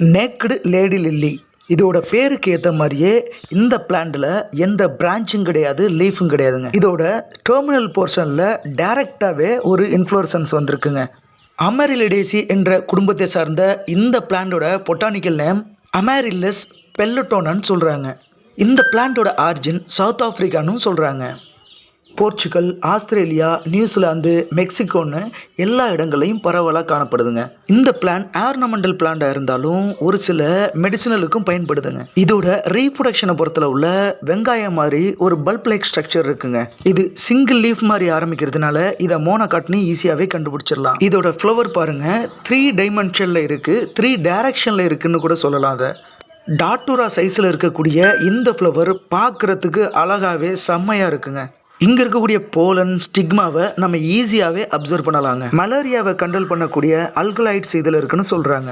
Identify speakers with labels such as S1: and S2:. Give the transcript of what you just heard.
S1: Naked lady lily இதோட பேருக்கு ஏற்ற மாதிரியே இந்த பிளான்ட்டில் எந்த பிரான்ச்சும் கிடையாது, லீஃபும் கிடையாதுங்க. இதோட டெர்மினல் போர்ஷனில் டைரெக்டாகவே ஒரு இன்ஃப்ளோரசன்ஸ் வந்திருக்குங்க. அமெரிலிடேசி என்ற குடும்பத்தை சார்ந்த இந்த பிளான்ட்டோட பொட்டானிக்கல் நேம் அமெரில்லஸ் பெல்லட்டோனன்னு சொல்கிறாங்க. இந்த பிளான்ட்டோட ஆரிஜின் சவுத் ஆஃப்ரிக்கான்னு சொல்கிறாங்க. போர்ச்சுகல், ஆஸ்திரேலியா, நியூசிலாந்து, மெக்சிகோன்னு எல்லா இடங்களையும் பரவலாக காணப்படுதுங்க. இந்த பிளான் ஆர்னமெண்டல் பிளான்ட்டாக இருந்தாலும் ஒரு சில மெடிசினலுக்கும் பயன்படுதுங்க. இதோட ரீப்ரொடக்ஷனை பொறுத்தல உள்ள வெங்காயம் மாதிரி ஒரு பல்ப் லைக் ஸ்ட்ரக்சர் இருக்குங்க. இது சிங்கிள் லீஃப் மாதிரி ஆரம்பிக்கிறதுனால இதை மோனோகாட்னு ஈஸியாகவே கண்டுபிடிச்சிடலாம். இதோட ஃப்ளவர் பாருங்க 3 டைமென்ஷனில் இருக்குது, 3 டைரக்ஷனில் இருக்குன்னு கூட சொல்லலாம். அதை டாட்டூரா சைஸில் இருக்கக்கூடிய இந்த ஃப்ளவர் பார்க்குறதுக்கு அழகாகவே செம்மையாக இருக்குங்க. இங்கே இருக்கக்கூடிய போலன் ஸ்டிக்மாவை நம்ம ஈஸியாகவே அப்சர்வ் பண்ணலாங்க. மலேரியாவை கண்ட்ரோல் பண்ணக்கூடிய அல்கலாய்ட்ஸ் இதில் இருக்குன்னு சொல்கிறாங்க.